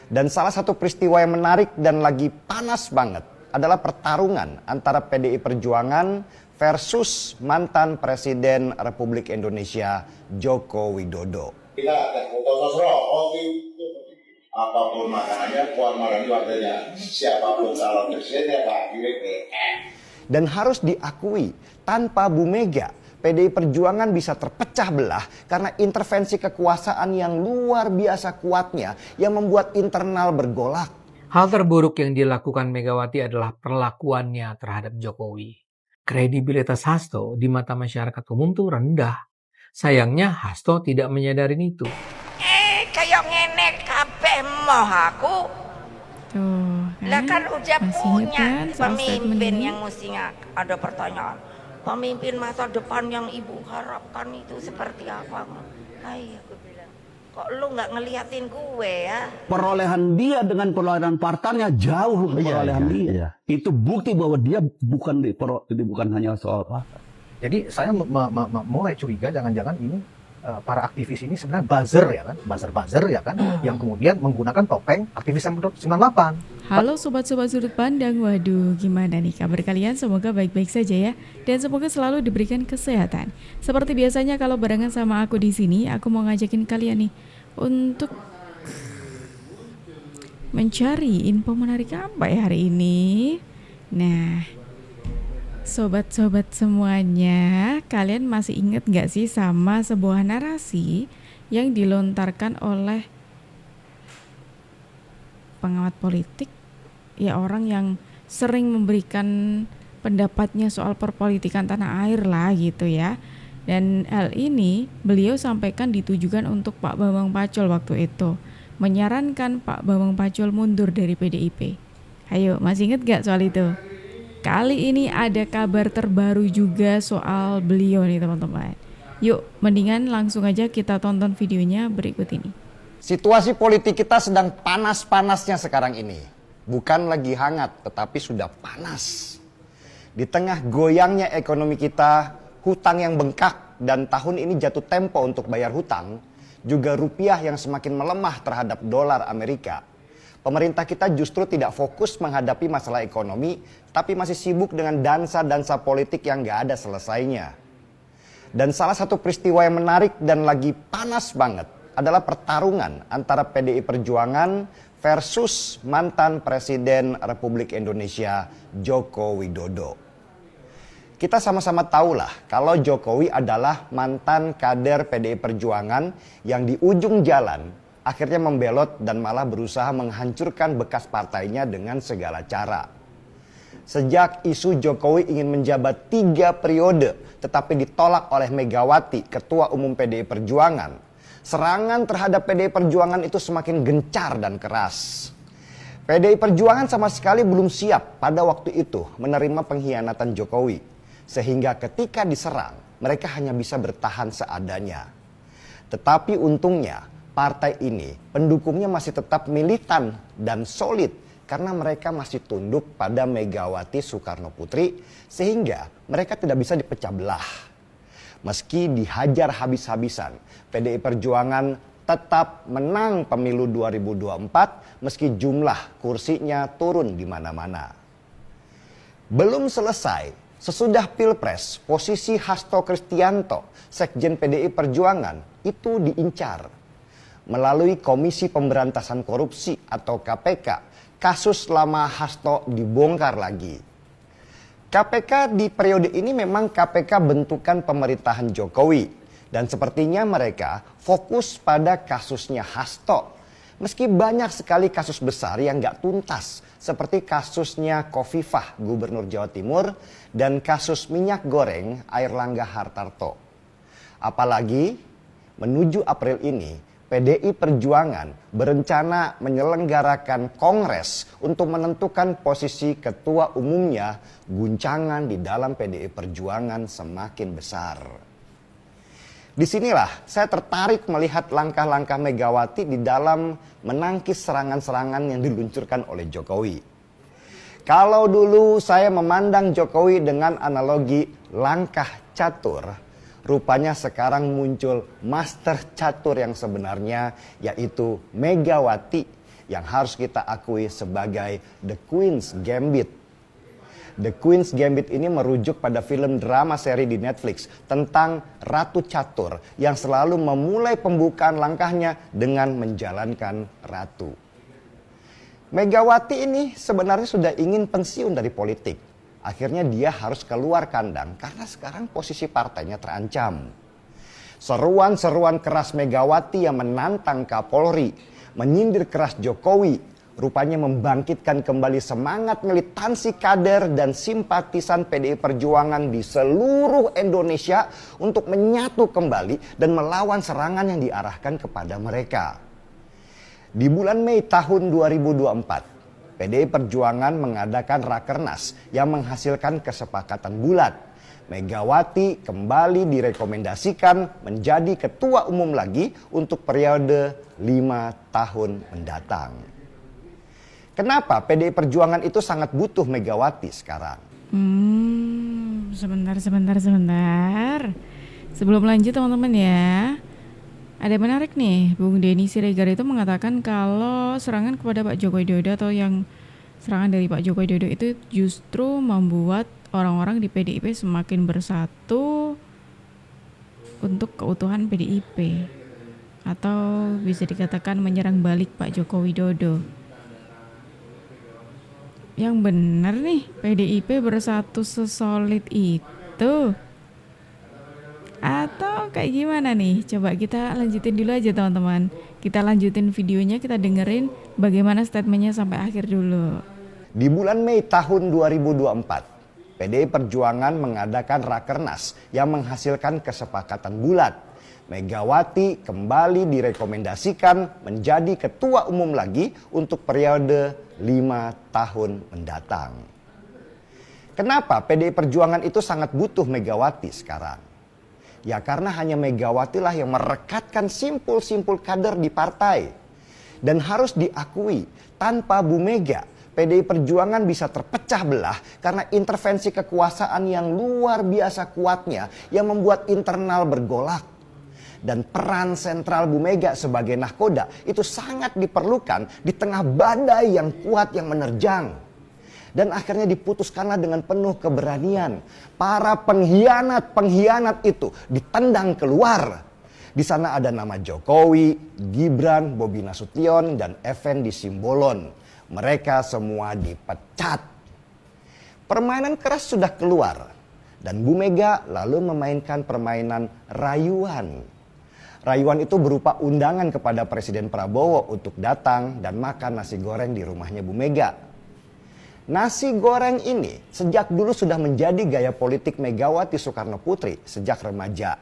Dan salah satu peristiwa yang menarik dan lagi panas banget adalah pertarungan antara PDI Perjuangan versus mantan Presiden Republik Indonesia Joko Widodo. Kita akan apapun makanannya, Puan Maharani warganya, siapapun calon presidennya Pak Dan harus diakui, tanpa Bu Mega, PDI Perjuangan bisa terpecah belah karena intervensi kekuasaan yang luar biasa kuatnya yang membuat internal bergolak. Hal terburuk yang dilakukan Megawati adalah perlakuannya terhadap Jokowi. Kredibilitas Hasto di mata masyarakat umum tuh rendah. Sayangnya Hasto tidak menyadari itu. Kayak ngene kabeh moh aku. Tuh, Lah kan udah punya kan soal statement pemimpin ini? yang mestinya ada pertanyaan. Pemimpin masa depan yang ibu harapkan itu seperti apa? Ayo aku bilang, kok lu nggak ngeliatin gue ya? Perolehan dia dengan perolehan partainya jauh perolehan dia. Itu bukti bahwa dia bukan bukan hanya soal partai. Jadi saya mulai curiga jangan-jangan ini para aktivis ini sebenarnya buzzer ya kan, yang kemudian menggunakan topeng aktivis 98. Halo sobat-sobat sudut pandang, waduh gimana nih kabar kalian? Semoga baik-baik saja ya, dan semoga selalu diberikan kesehatan. Seperti biasanya kalau barengan sama aku di sini, aku mau ngajakin kalian nih untuk mencari info menarik apa ya hari ini. Nah, sobat-sobat semuanya, kalian masih ingat gak sih sama sebuah narasi yang dilontarkan oleh pengamat politik, ya orang yang sering memberikan pendapatnya soal perpolitikan tanah air lah gitu ya. Dan hal ini beliau sampaikan ditujukan untuk Pak Bambang Pacul waktu itu, menyarankan Pak Bambang Pacul mundur dari PDIP. Ayo, masih ingat gak soal itu? Kali ini ada kabar terbaru juga soal beliau nih teman-teman. Yuk, mendingan langsung aja kita tonton videonya berikut ini. Situasi politik kita sedang panas-panasnya sekarang ini. Bukan lagi hangat, tetapi sudah panas. Di tengah goyangnya ekonomi kita, hutang yang bengkak, dan tahun ini jatuh tempo untuk bayar hutang, juga rupiah yang semakin melemah terhadap dolar Amerika. Pemerintah kita justru tidak fokus menghadapi masalah ekonomi, tapi masih sibuk dengan dansa-dansa politik yang gak ada selesainya. Dan salah satu peristiwa yang menarik dan lagi panas banget adalah pertarungan antara PDI Perjuangan versus mantan Presiden Republik Indonesia Joko Widodo. Kita sama-sama tahulah kalau Jokowi adalah mantan kader PDI Perjuangan yang di ujung jalan akhirnya membelot dan malah berusaha menghancurkan bekas partainya dengan segala cara. Sejak isu Jokowi ingin menjabat 3 periode tetapi ditolak oleh Megawati, Ketua Umum PDI Perjuangan, serangan terhadap PDI Perjuangan itu semakin gencar dan keras. PDI Perjuangan sama sekali belum siap pada waktu itu menerima pengkhianatan Jokowi. Sehingga ketika diserang, mereka hanya bisa bertahan seadanya. Tetapi untungnya, partai ini pendukungnya masih tetap militan dan solid karena mereka masih tunduk pada Megawati Soekarno Putri sehingga mereka tidak bisa dipecah belah. Meski dihajar habis-habisan, PDI Perjuangan tetap menang pemilu 2024 meski jumlah kursinya turun di mana-mana. Belum selesai, sesudah Pilpres, posisi Hasto Kristianto, Sekjen PDI Perjuangan itu diincar. Melalui Komisi Pemberantasan Korupsi atau KPK, kasus lama Hasto dibongkar lagi. KPK di periode ini memang KPK bentukan pemerintahan Jokowi. Dan sepertinya mereka fokus pada kasusnya Hasto. Meski banyak sekali kasus besar yang gak tuntas. Seperti kasusnya Khofifah, Gubernur Jawa Timur. Dan kasus minyak goreng Airlangga Hartarto. Apalagi menuju April ini PDI Perjuangan berencana menyelenggarakan kongres untuk menentukan posisi ketua umumnya. Guncangan di dalam PDI Perjuangan semakin besar. Disinilah saya tertarik melihat langkah-langkah Megawati di dalam menangkis serangan-serangan yang diluncurkan oleh Jokowi. Kalau dulu saya memandang Jokowi dengan analogi langkah catur, rupanya sekarang muncul master catur yang sebenarnya, yaitu Megawati yang harus kita akui sebagai The Queen's Gambit. The Queen's Gambit ini merujuk pada film drama seri di Netflix tentang Ratu Catur yang selalu memulai pembukaan langkahnya dengan menjalankan ratu. Megawati ini sebenarnya sudah ingin pensiun dari politik. Akhirnya dia harus keluar kandang karena sekarang posisi partainya terancam. Seruan-seruan keras Megawati yang menantang Kapolri, menyindir keras Jokowi, rupanya membangkitkan kembali semangat militansi kader dan simpatisan PDI Perjuangan di seluruh Indonesia untuk menyatu kembali dan melawan serangan yang diarahkan kepada mereka. Di bulan Mei tahun 2024, PDI Perjuangan mengadakan Rakernas yang menghasilkan kesepakatan bulat. Megawati kembali direkomendasikan menjadi ketua umum lagi untuk periode 5 tahun mendatang. Kenapa PDI Perjuangan itu sangat butuh Megawati sekarang? Sebentar. Sebelum lanjut teman-teman ya, ada menarik nih. Bung Denny Siregar itu mengatakan kalau serangan kepada Pak Joko Widodo atau yang serangan dari Pak Joko Widodo itu justru membuat orang-orang di PDIP semakin bersatu untuk keutuhan PDIP, atau bisa dikatakan menyerang balik Pak Joko Widodo. Yang benar nih, PDIP bersatu sesolid itu atau kayak gimana nih? Coba kita lanjutin dulu aja teman-teman. Kita lanjutin videonya, kita dengerin bagaimana statementnya sampai akhir dulu. Di bulan Mei tahun 2024, PDI Perjuangan mengadakan Rakernas yang menghasilkan kesepakatan bulat. Megawati kembali direkomendasikan menjadi ketua umum lagi untuk periode 5 tahun mendatang. Kenapa PDI Perjuangan itu sangat butuh Megawati sekarang? Ya karena hanya Megawati lah yang merekatkan simpul-simpul kader di partai. Dan harus diakui, tanpa Bu Mega, PDI Perjuangan bisa terpecah belah karena intervensi kekuasaan yang luar biasa kuatnya yang membuat internal bergolak. Dan peran sentral Bu Mega sebagai nahkoda itu sangat diperlukan di tengah badai yang kuat yang menerjang. Dan akhirnya diputuskanlah dengan penuh keberanian. Para pengkhianat itu ditendang keluar. Di sana ada nama Jokowi, Gibran, Bobi Nasution, dan Effendi Simbolon. Mereka semua dipecat. Permainan keras sudah keluar. Dan Bu Mega lalu memainkan permainan rayuan. Rayuan itu berupa undangan kepada Presiden Prabowo untuk datang dan makan nasi goreng di rumahnya Bu Mega. Nasi goreng ini sejak dulu sudah menjadi gaya politik Megawati Soekarno Putri sejak remaja.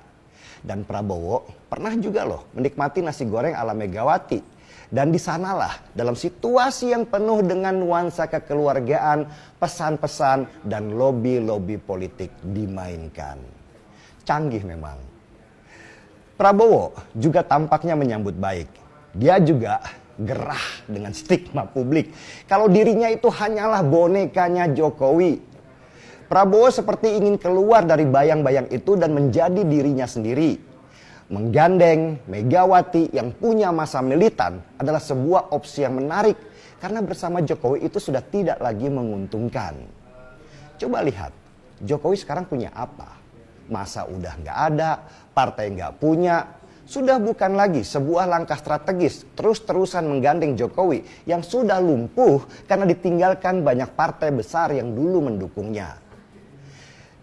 Dan Prabowo pernah juga loh menikmati nasi goreng ala Megawati. Dan di sanalah dalam situasi yang penuh dengan nuansa kekeluargaan, pesan-pesan dan lobi-lobi politik dimainkan. Canggih memang. Prabowo juga tampaknya menyambut baik. Dia juga gerah dengan stigma publik kalau dirinya itu hanyalah bonekanya Jokowi. Prabowo seperti ingin keluar dari bayang-bayang itu dan menjadi dirinya sendiri. Menggandeng Megawati yang punya masa militan adalah sebuah opsi yang menarik karena bersama Jokowi itu sudah tidak lagi menguntungkan. Coba lihat, Jokowi sekarang punya apa? Masa udah nggak ada, partai nggak punya. Sudah bukan lagi sebuah langkah strategis terus-terusan menggandeng Jokowi yang sudah lumpuh karena ditinggalkan banyak partai besar yang dulu mendukungnya.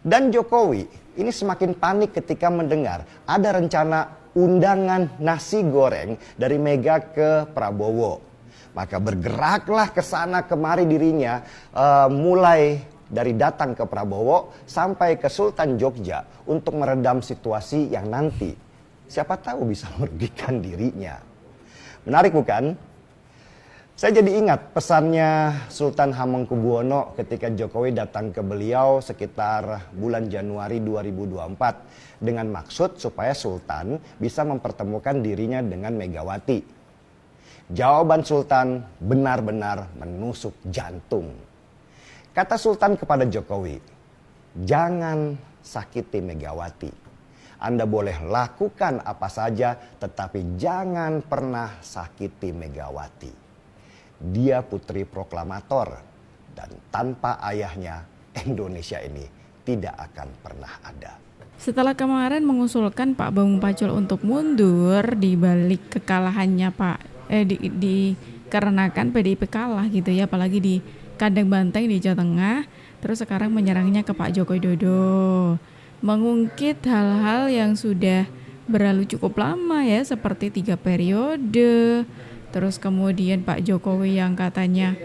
Dan Jokowi ini semakin panik ketika mendengar ada rencana undangan nasi goreng dari Mega ke Prabowo. Maka bergeraklah ke sana kemari dirinya mulai dari datang ke Prabowo sampai ke Sultan Jogja untuk meredam situasi yang nanti siapa tahu bisa merugikan dirinya. Menarik bukan? Saya jadi ingat pesannya Sultan Hamengkubuwono ketika Jokowi datang ke beliau sekitar bulan Januari 2024 dengan maksud supaya Sultan bisa mempertemukan dirinya dengan Megawati. Jawaban Sultan benar-benar menusuk jantung. Kata Sultan kepada Jokowi, "Jangan sakiti Megawati. Anda boleh lakukan apa saja, tetapi jangan pernah sakiti Megawati." Dia putri proklamator dan tanpa ayahnya Indonesia ini tidak akan pernah ada. Setelah kemarin mengusulkan Pak Bambang Pacul untuk mundur di balik kekalahannya dikarenakan PDIP kalah gitu ya, apalagi di kandang banteng di Jawa Tengah, terus sekarang menyerangnya ke Pak Joko Widodo, mengungkit hal-hal yang sudah berlalu cukup lama ya, seperti 3 periode, terus kemudian Pak Jokowi yang katanya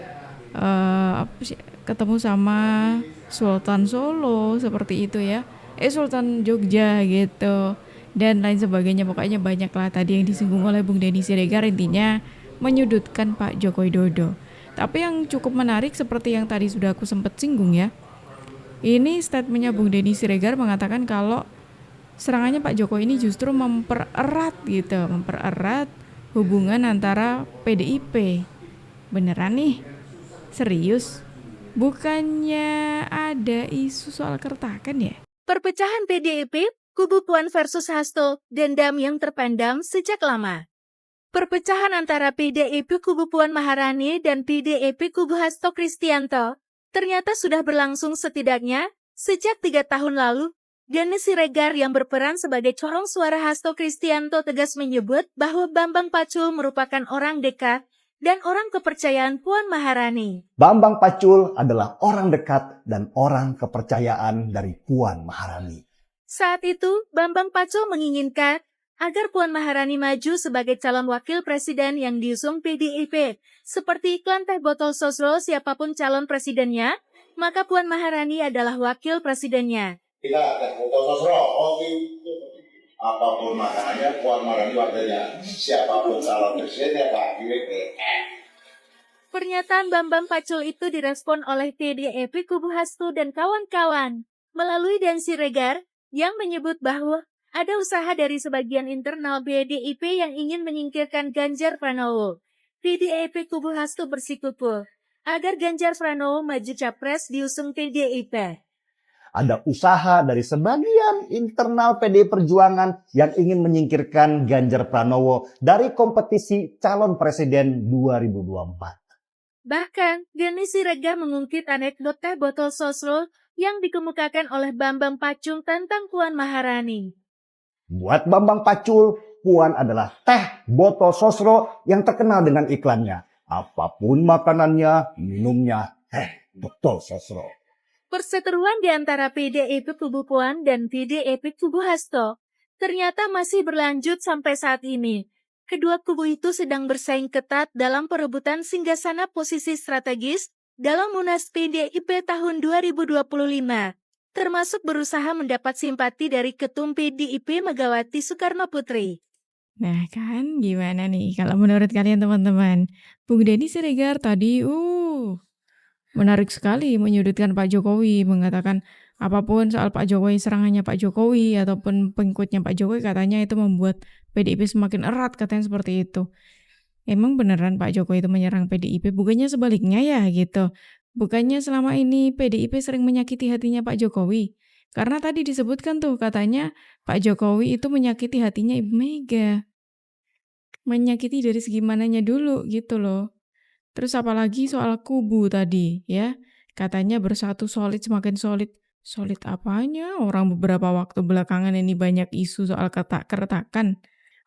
ketemu sama Sultan Solo seperti itu ya, Sultan Jogja gitu, dan lain sebagainya. Pokoknya banyak lah tadi yang disinggung oleh Bung Denny Siregar, intinya menyudutkan Pak Joko Widodo. Tapi yang cukup menarik seperti yang tadi sudah aku sempat singgung ya, ini statementnya Bung Denny Siregar mengatakan kalau serangannya Pak Jokowi ini justru mempererat hubungan antara PDIP. Beneran nih? Serius? Bukannya ada isu soal kertakan ya? Perpecahan PDIP, kubu Puan versus Hasto, dendam yang terpendam sejak lama. Perpecahan antara PDIP kubu Puan Maharani dan PDIP kubu Hasto Kristianto ternyata sudah berlangsung setidaknya sejak 3 tahun lalu. Denny Siregar yang berperan sebagai corong suara Hasto Kristianto tegas menyebut bahwa Bambang Pacul merupakan orang dekat dan orang kepercayaan Puan Maharani. Bambang Pacul adalah orang dekat dan orang kepercayaan dari Puan Maharani. Saat itu, Bambang Pacul menginginkan agar Puan Maharani maju sebagai calon wakil presiden yang diusung PDIP. Seperti iklan teh botol sosro, siapapun calon presidennya, maka Puan Maharani adalah wakil presidennya. Kita ada foto sosro, apapun makanannya, Puan Maharani wakilnya, siapapun calon presidennya Pak GWP. Pernyataan Bambang Pacul itu direspon oleh PDIP kubu Hasto dan kawan-kawan melalui Denny Siregar yang menyebut bahwa ada usaha dari sebagian internal PDIP yang ingin menyingkirkan Ganjar Pranowo. PDIP kubu Hasto bersikukuh agar Ganjar Pranowo maju capres diusung PDIP. Ada usaha dari sebagian internal PDI Perjuangan yang ingin menyingkirkan Ganjar Pranowo dari kompetisi calon presiden 2024. Bahkan, Denny Siregar mengungkit anekdot teh botol sosro yang dikemukakan oleh Bambang Pacul tentang Puan Maharani. Buat Bambang Pacul, Puan adalah teh botol sosro yang terkenal dengan iklannya. Apapun makanannya, minumnya, teh botol sosro. Perseteruan di antara PDIP kubu Puan dan PDIP kubu Hasto ternyata masih berlanjut sampai saat ini. Kedua kubu itu sedang bersaing ketat dalam perebutan singgasana posisi strategis dalam Munas PDIP tahun 2025, termasuk berusaha mendapat simpati dari Ketum PDIP Megawati Soekarnoputri. Nah kan gimana nih kalau menurut kalian teman-teman? Bung Denny Siregar tadi menarik sekali menyudutkan Pak Jokowi, mengatakan apapun soal Pak Jokowi, serangannya Pak Jokowi ataupun pengikutnya Pak Jokowi, katanya itu membuat PDIP semakin erat, katanya seperti itu. Emang beneran Pak Jokowi itu menyerang PDIP? Bukannya sebaliknya ya gitu. Bukannya selama ini PDIP sering menyakiti hatinya Pak Jokowi? Karena tadi disebutkan tuh katanya Pak Jokowi itu menyakiti hatinya Ibu Mega. Menyakiti dari segi mananya dulu gitu loh. Terus apalagi soal kubu tadi ya, katanya bersatu solid semakin solid. Solid apanya? Orang beberapa waktu belakangan ini banyak isu soal keretakan.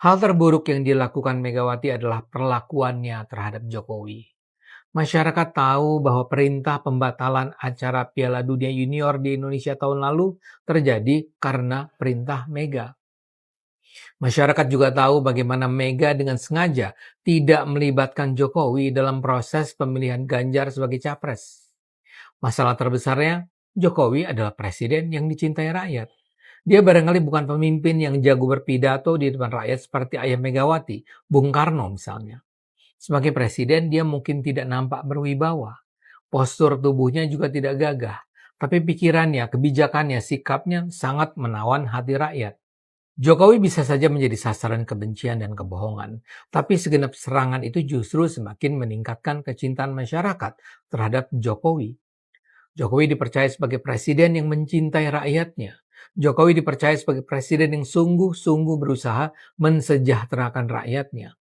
Hal terburuk yang dilakukan Megawati adalah perlakuannya terhadap Jokowi. Masyarakat tahu bahwa perintah pembatalan acara Piala Dunia Junior di Indonesia tahun lalu terjadi karena perintah Mega. Masyarakat juga tahu bagaimana Mega dengan sengaja tidak melibatkan Jokowi dalam proses pemilihan Ganjar sebagai capres. Masalah terbesarnya, Jokowi adalah presiden yang dicintai rakyat. Dia barangkali bukan pemimpin yang jago berpidato di depan rakyat seperti ayah Megawati, Bung Karno misalnya. Sebagai presiden, dia mungkin tidak nampak berwibawa. Postur tubuhnya juga tidak gagah. Tapi pikirannya, kebijakannya, sikapnya sangat menawan hati rakyat. Jokowi bisa saja menjadi sasaran kebencian dan kebohongan, tapi segenap serangan itu justru semakin meningkatkan kecintaan masyarakat terhadap Jokowi. Jokowi dipercaya sebagai presiden yang mencintai rakyatnya. Jokowi dipercaya sebagai presiden yang sungguh-sungguh berusaha mensejahterakan rakyatnya.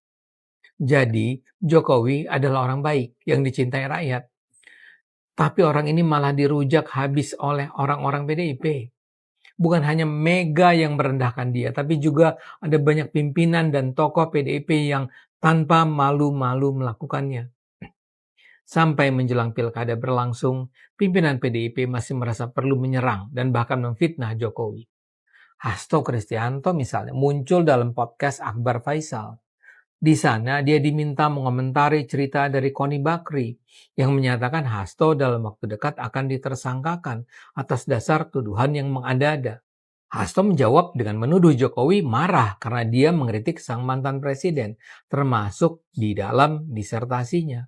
Jadi, Jokowi adalah orang baik yang dicintai rakyat. Tapi orang ini malah dirujak habis oleh orang-orang PDIP. Bukan hanya Mega yang merendahkan dia, tapi juga ada banyak pimpinan dan tokoh PDIP yang tanpa malu-malu melakukannya. Sampai menjelang pilkada berlangsung, pimpinan PDIP masih merasa perlu menyerang dan bahkan memfitnah Jokowi. Hasto Kristianto misalnya muncul dalam podcast Akbar Faisal. Di sana dia diminta mengomentari cerita dari Koni Bakri yang menyatakan Hasto dalam waktu dekat akan ditersangkakan atas dasar tuduhan yang mengada-ada. Hasto menjawab dengan menuduh Jokowi marah karena dia mengkritik sang mantan presiden, termasuk di dalam disertasinya.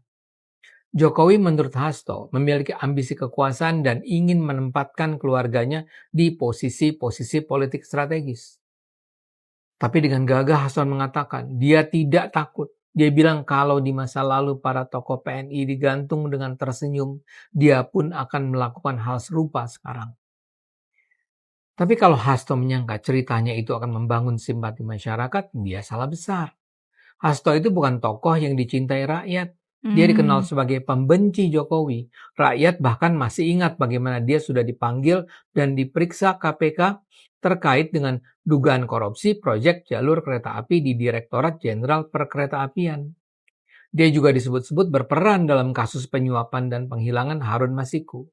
Jokowi menurut Hasto memiliki ambisi kekuasaan dan ingin menempatkan keluarganya di posisi-posisi politik strategis. Tapi dengan gagah Hasto mengatakan dia tidak takut. Dia bilang kalau di masa lalu para tokoh PNI digantung dengan tersenyum, dia pun akan melakukan hal serupa sekarang. Tapi kalau Hasto menyangka ceritanya itu akan membangun simpati masyarakat, dia salah besar. Hasto itu bukan tokoh yang dicintai rakyat. Dia dikenal sebagai pembenci Jokowi. Rakyat bahkan masih ingat bagaimana dia sudah dipanggil dan diperiksa KPK terkait dengan dugaan korupsi proyek jalur kereta api di Direktorat Jenderal Perkeretaapian. Dia juga disebut-sebut berperan dalam kasus penyuapan dan penghilangan Harun Masiku.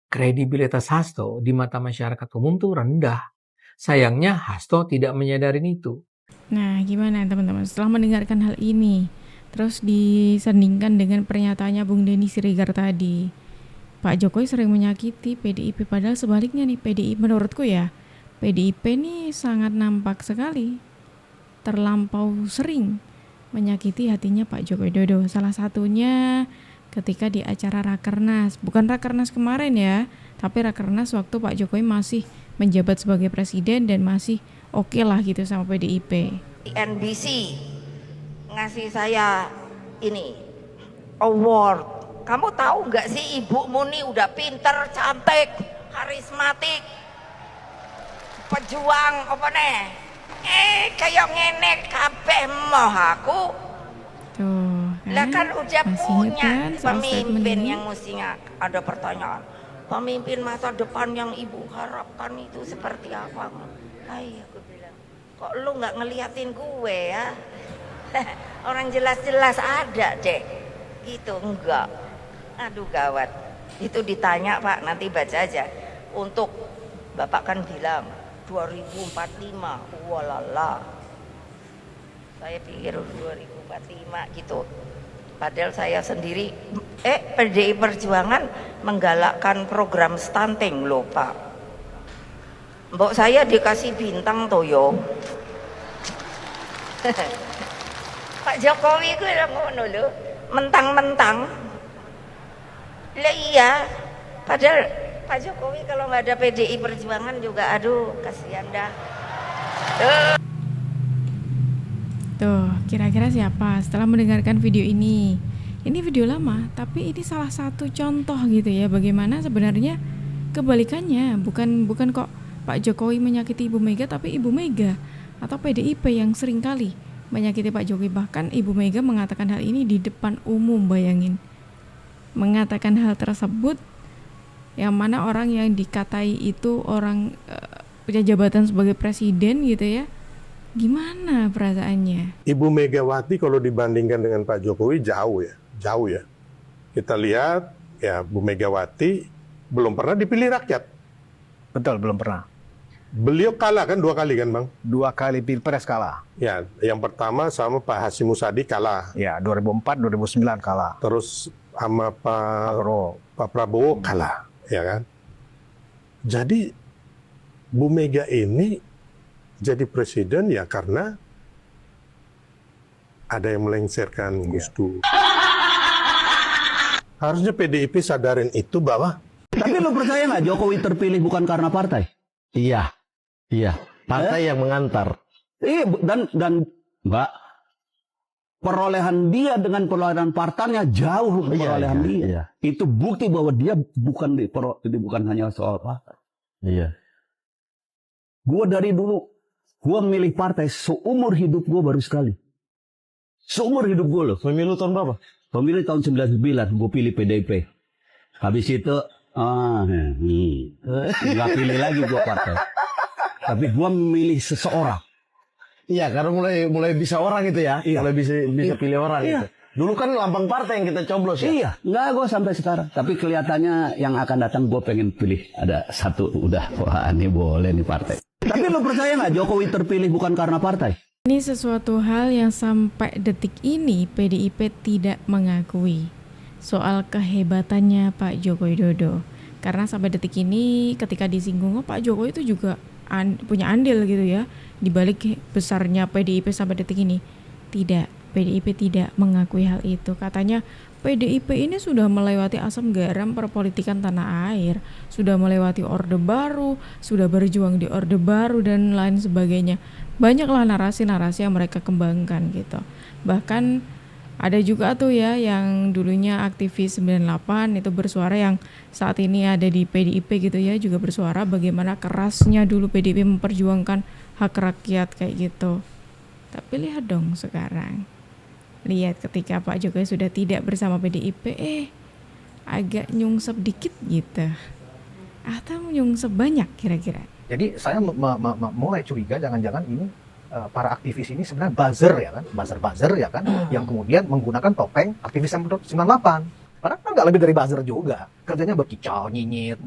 Kredibilitas Hasto di mata masyarakat umum tuh rendah. Sayangnya Hasto tidak menyadari itu. Nah, gimana teman-teman setelah mendengarkan hal ini? Terus disandingkan dengan pernyataannya Bung Denny Siregar tadi. Pak Jokowi sering menyakiti PDIP, padahal sebaliknya nih PDIP menurutku ya, PDIP nih sangat nampak sekali terlampau sering menyakiti hatinya Pak Joko Widodo. Salah satunya ketika di acara Rakernas, bukan Rakernas kemarin ya, tapi Rakernas waktu Pak Jokowi masih menjabat sebagai presiden dan masih oke lah gitu sama PDIP. NBC ngasih saya ini award. Kamu tahu nggak sih Ibu Muni udah pinter, cantik, karismatik, pejuang apa nih? Kayak ngene kabeh moh aku. Tuh, Lah kan udah masih punya kan soal statement pemimpin ini? yang mestinya ada pertanyaan. Pemimpin masa depan yang ibu harapkan itu seperti apa? Ay, aku bilang, kok lu nggak ngeliatin gue ya? Orang jelas-jelas ada deh. Gitu enggak. Aduh gawat. Itu ditanya Pak, nanti baca aja. Untuk Bapak kan bilang 2045, walala. Saya pikir 2045 gitu. Padahal saya sendiri, PDI Perjuangan menggalakkan program stunting loh Pak. Mbok saya dikasih bintang toyo. Pak Jokowi ku ngono lho, mentang-mentang. Lah iya, padahal Pak Jokowi kalau nggak ada PDI Perjuangan juga, aduh kasihan dah. Tuh, kira-kira siapa setelah mendengarkan video ini? Ini video lama, tapi ini salah satu contoh gitu ya bagaimana sebenarnya kebalikannya. Bukan kok Pak Jokowi menyakiti Ibu Mega, tapi Ibu Mega atau PDIP yang sering kali menyakiti Pak Jokowi. Bahkan Ibu Mega mengatakan hal ini di depan umum, bayangin. Mengatakan hal tersebut yang mana orang yang dikatai itu orang punya jabatan sebagai presiden gitu ya. Gimana perasaannya? Ibu Megawati kalau dibandingkan dengan Pak Jokowi jauh ya. Kita lihat ya Bu Megawati belum pernah dipilih rakyat. Betul, belum pernah. Beliau kalah kan 2 kali kan Bang? 2 kali pilpres kalah. Ya, yang pertama sama Pak Hasyim Muzadi kalah. Ya, 2004, 2009 kalah. Terus sama Pak Prabowo kalah, ya kan? Jadi Bu Mega ini jadi presiden ya karena ada yang melengsarkan Gus Dur. Harusnya PDIP sadarin itu bahwa. Tapi lo percaya nggak Jokowi terpilih bukan karena partai? Iya. Partai yang mengantar. Dan Mbak, perolehan dia dengan perolehan partainya jauh perolehan dia. Iya. Itu bukti bahwa dia bukan hanya soal partai. Iya. Gue dari dulu, gue milih partai seumur hidup gue baru sekali. Seumur hidup gue loh. Pemilu tahun berapa? Pemilih tahun 99, gue pilih PDIP. Habis itu, nggak pilih lagi gue partai. Tapi gue memilih seseorang. Iya, karena mulai bisa orang gitu ya. Iya. Mulai bisa pilih orang Iya. gitu. Dulu kan lambang partai yang kita coblos ya. Iya, nggak gue sampai sekarang. Tapi kelihatannya yang akan datang gue pengen pilih. Ada satu udah, wah ini boleh nih partai. Tapi lo percaya nggak Jokowi terpilih bukan karena partai? Ini sesuatu hal yang sampai detik ini PDIP tidak mengakui soal kehebatannya Pak Joko Widodo. Karena sampai detik ini ketika disinggung Pak Jokowi itu juga punya andil gitu ya di balik besarnya PDIP sampai detik ini. Tidak, PDIP tidak mengakui hal itu. Katanya PDIP ini sudah melewati asam garam perpolitikan tanah air, sudah melewati Orde Baru, sudah berjuang di Orde Baru dan lain sebagainya. Banyaklah narasi-narasi yang mereka kembangkan gitu. Bahkan ada juga tuh ya yang dulunya aktivis 98 itu bersuara yang saat ini ada di PDIP gitu ya, juga bersuara bagaimana kerasnya dulu PDIP memperjuangkan hak rakyat kayak gitu. Tapi lihat dong sekarang. Lihat ketika Pak Jokowi sudah tidak bersama PDIP, agak nyungsep dikit gitu. Atau nyungsep banyak kira-kira. Jadi saya mulai curiga jangan-jangan ini para aktivis ini sebenarnya buzzer ya kan, buzzer ya kan, yang kemudian menggunakan topeng aktivis 98. Padahal kan nggak lebih dari buzzer juga, kerjanya berkicau, nyinyir,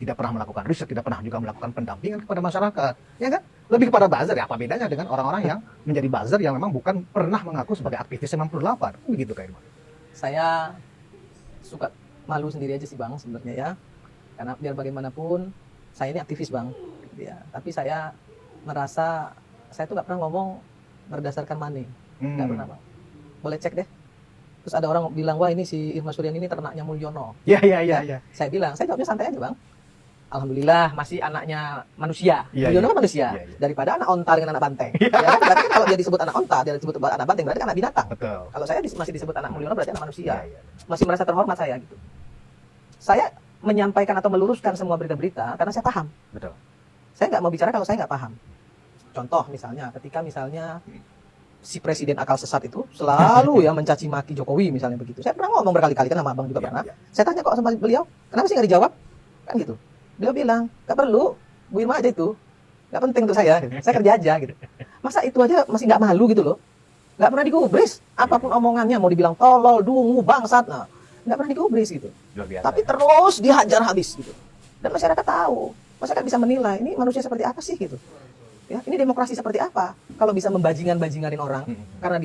tidak pernah melakukan riset, tidak pernah juga melakukan pendampingan kepada masyarakat, ya kan? Lebih kepada buzzer ya, apa bedanya dengan orang-orang yang menjadi buzzer yang memang bukan pernah mengaku sebagai aktivis 98, begitu kayak gimana? Saya suka malu sendiri aja sih Bang sebenarnya ya, karena biar bagaimanapun saya ini aktivis Bang. Ya, tapi saya merasa saya tuh nggak pernah ngomong berdasarkan money, nggak pernah Bang. Boleh cek deh. Terus ada orang bilang wah ini si Irma Suryani ini ternaknya Mulyono. Ya. Saya bilang saya jawabnya santai aja Bang. Alhamdulillah masih anaknya manusia. Mulyono kan manusia. Daripada anak onta dengan anak banteng. Ya kan? Berarti kalau dia disebut anak onta, dia disebut anak banteng berarti kan anak binatang. Betul. Kalau saya masih disebut anak Mulyono berarti anak manusia. Masih merasa terhormat saya gitu. Saya menyampaikan atau meluruskan semua berita-berita karena saya paham. Betul. Saya nggak mau bicara kalau saya nggak paham. Contoh misalnya, ketika misalnya si presiden akal sesat itu selalu ya mencaci maki Jokowi misalnya begitu. Saya pernah ngomong berkali-kali kan sama abang juga pernah. Saya tanya kok sama beliau, kenapa sih nggak dijawab? Kan gitu. Beliau bilang, nggak perlu, Bu Irma aja itu, nggak penting untuk saya. Gitu. Saya kerja aja gitu. Masa itu aja masih nggak malu gitu loh? Nggak pernah digubris. Apapun omongannya mau dibilang tolol, dungu, bangsat, nah nggak pernah digubris gitu. Tapi terus dihajar habis gitu. Dan masyarakat tahu. Masyarakat bisa menilai ini manusia seperti apa sih gitu. Ya, ini demokrasi seperti apa? Kalau bisa membajingan-bajinganin orang karena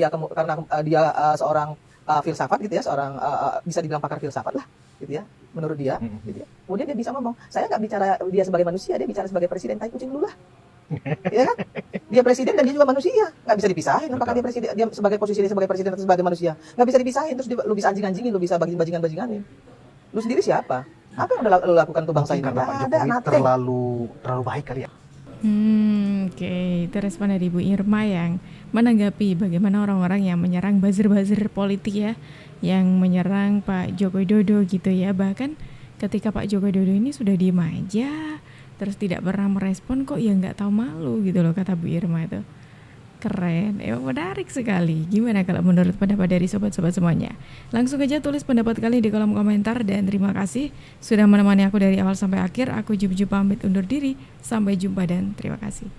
dia seorang filsafat gitu ya, seorang bisa dibilang pakar filsafat lah gitu ya, menurut dia gitu ya. Kemudian dia bisa ngomong, saya nggak bicara dia sebagai manusia, dia bicara sebagai presiden tai kucing dulu lah. Ya kan? Dia presiden dan dia juga manusia, nggak bisa dipisahin. Apakah dia presiden, dia sebagai posisi dia sebagai presiden atau sebagai manusia, nggak bisa dipisahin. Terus lu bisa anjing-anjingin, lu bisa bajingan-bajinganin. Lu sendiri siapa? Apa yang udah lu lakukan untuk bangsa ini? Karena Pak Jokowi terlalu baik kali ya. Oke, itu respon dari Bu Irma yang menanggapi bagaimana orang-orang yang menyerang buzzer-buzzer politik ya, yang menyerang Pak Joko Widodo gitu ya. Bahkan ketika Pak Joko Widodo ini sudah diem aja, terus tidak pernah merespon, kok ya nggak tahu malu gitu loh, kata Bu Irma itu. Keren, menarik sekali. Gimana kalau menurut pendapat dari sobat-sobat semuanya? Langsung aja tulis pendapat kalian di kolom komentar. Dan terima kasih sudah menemani aku dari awal sampai akhir. Aku Jup pamit undur diri. Sampai jumpa dan terima kasih.